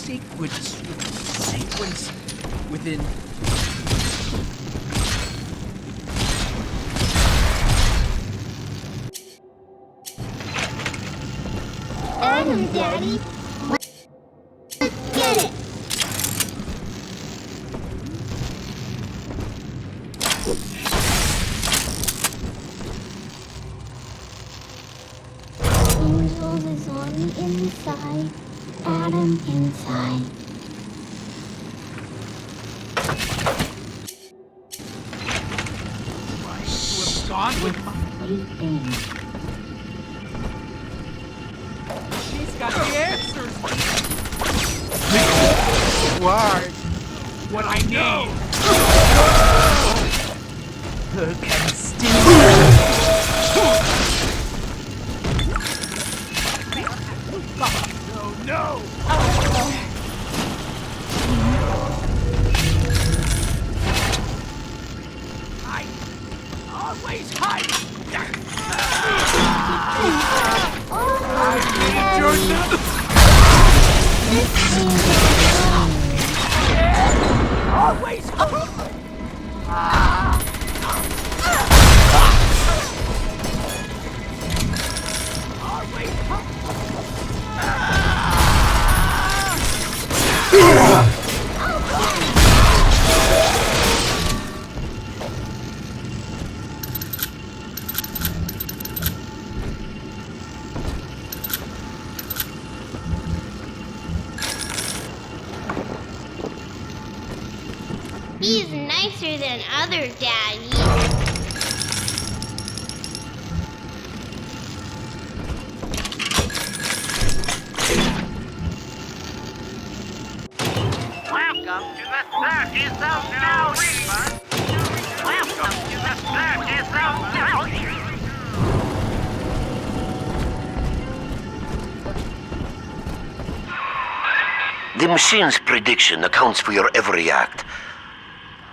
sequence within.
Adam, Daddy. Let's get it. Angels is on the inside. Adam inside.
Gone with my
Sleeping.
She's got the answers. Why? What I need. Who can steal? No! I always hide. I need your number. Always hide.
He's nicer than other daddies.
Welcome to the 30th of now, Reaper. Welcome to the 30th of now.
The machine's prediction accounts for your every act.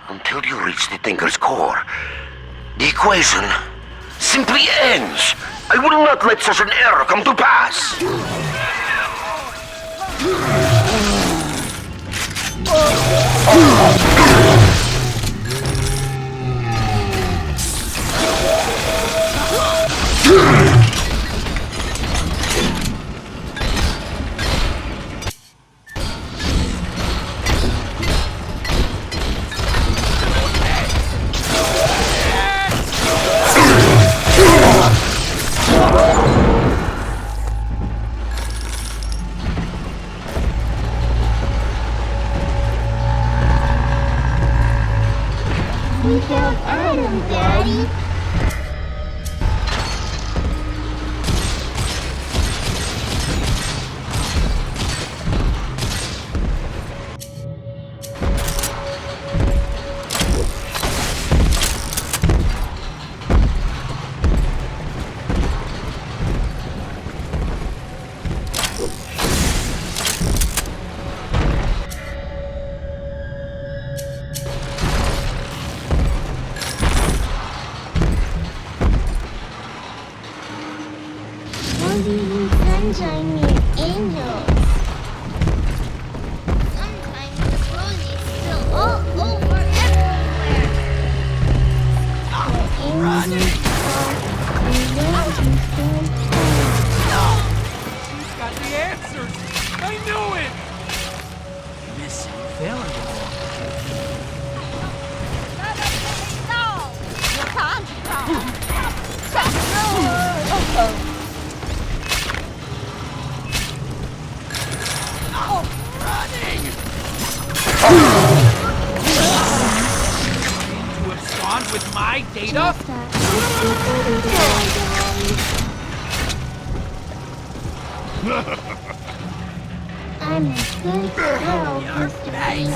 Until you reach the Thinker's core, the equation simply ends. I will not let such an error come to pass.
We found Adam, Daddy. Sunshine near angels. Sometimes the roses spill all over everywhere. Angels fall and roses don't fall.
She's got the answers. I knew it. Missing variable.
You can't come.
Running! To abscond with my data?
I'm a good girl, Mr. Bean.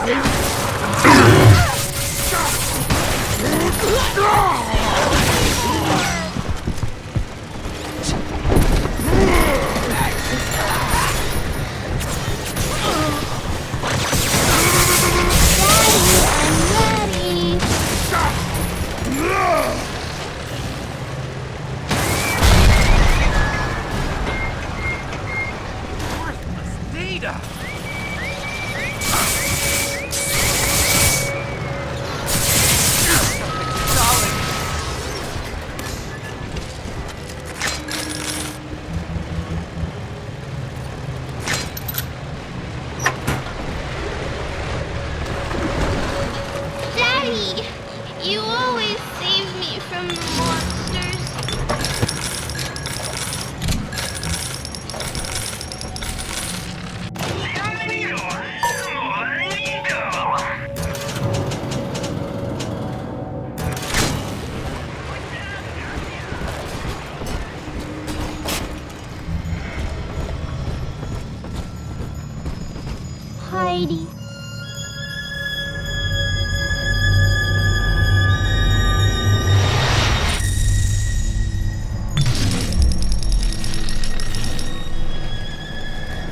lady.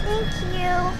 Thank you.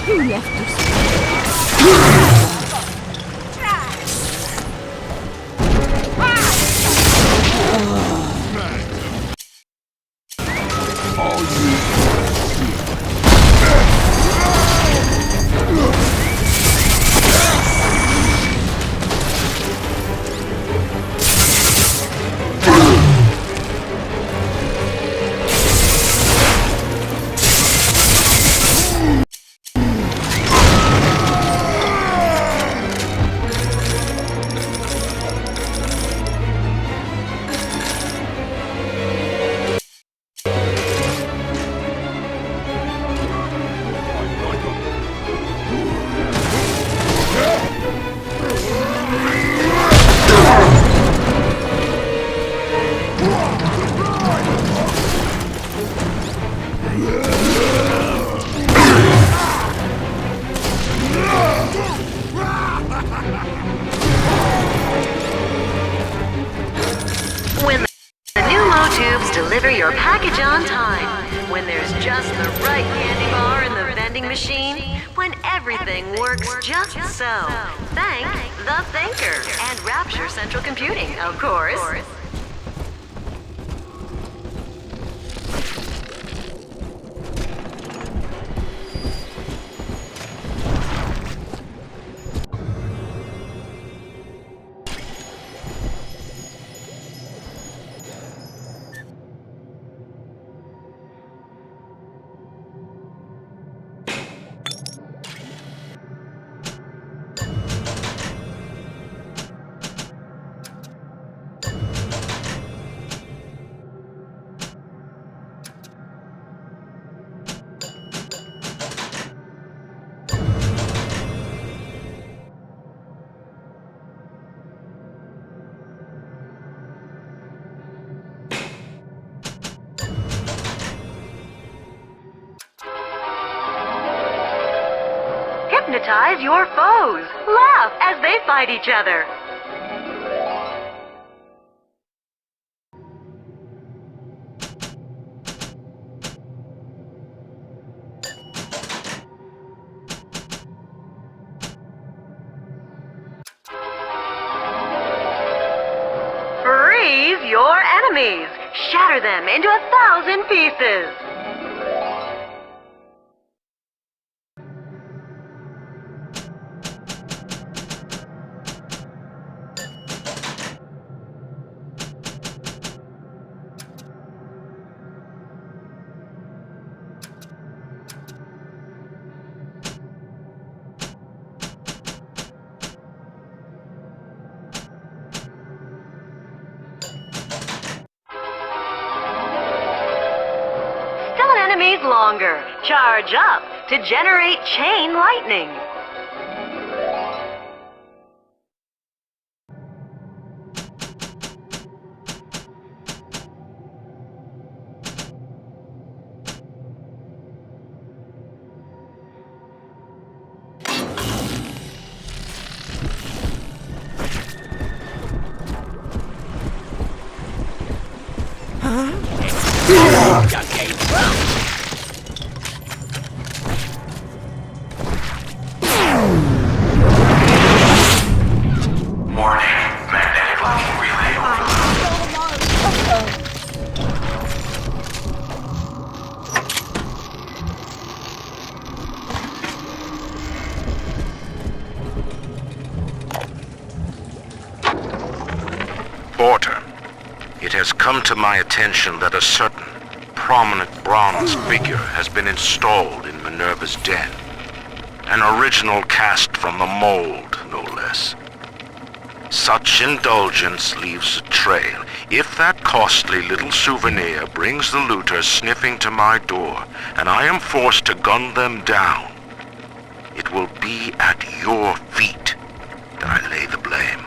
Who left us?
When the new Mo tubes deliver your package on time, when there's just the right candy bar in the vending machine, when everything works just so. Thank the Thinker and Rapture Central Computing, of course. Hypnotize your foes. Laugh as they fight each other. Freeze your enemies. Shatter them into 1,000 pieces. Enemies longer. Charge up to generate chain lightning.
Porter. It has come to my attention that a certain prominent bronze figure has been installed in Minerva's den. An original cast from the mold, no less. Such indulgence leaves a trail. If that costly little souvenir brings the looters sniffing to my door, and I am forced to gun them down, it will be at your feet that I lay the blame.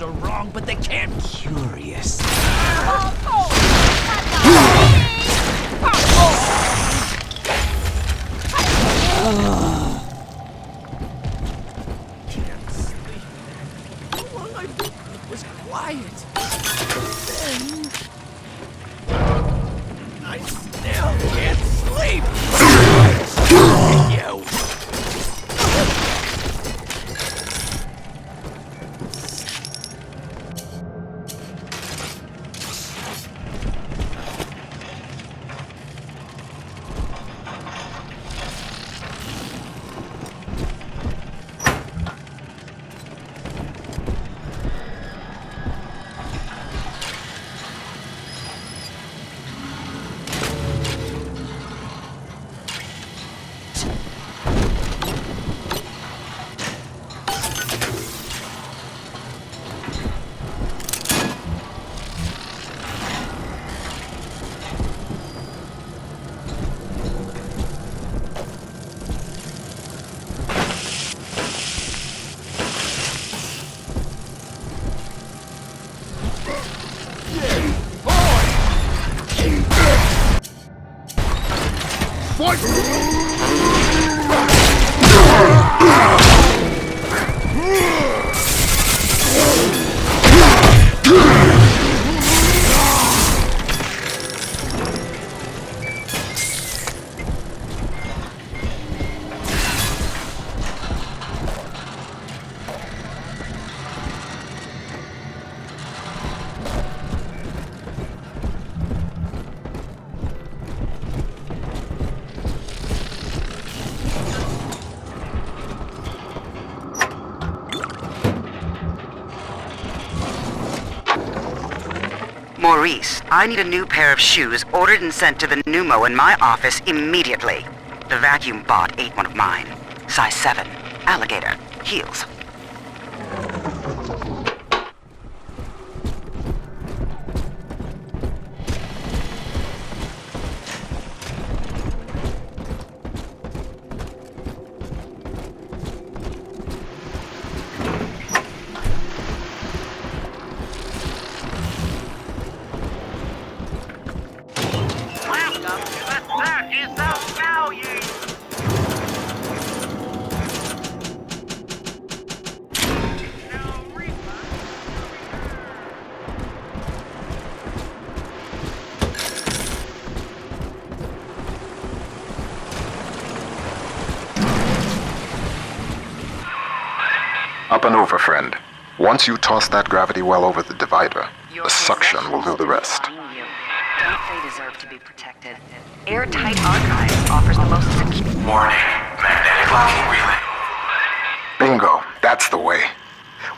Are wrong, but they can't. Curious. Can't sleep. How long I was quiet. Then I still can't sleep. You.
Maurice, I need a new pair of shoes ordered and sent to the pneumo in my office immediately. The vacuum bot ate one of mine. Size 7. Alligator. Heels.
Up and over, friend. Once you toss that gravity well over the divider, the suction will do the rest.
Don't they deserve to be protected? Airtight Archives offers the most secure...
Warning. Magnetic locking relay.
Bingo. That's the way.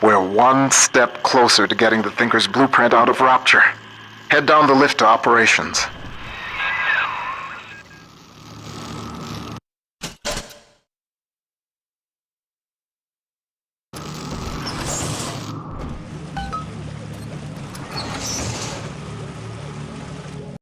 We're one step closer to getting the Thinker's blueprint out of Rapture. Head down the lift to operations.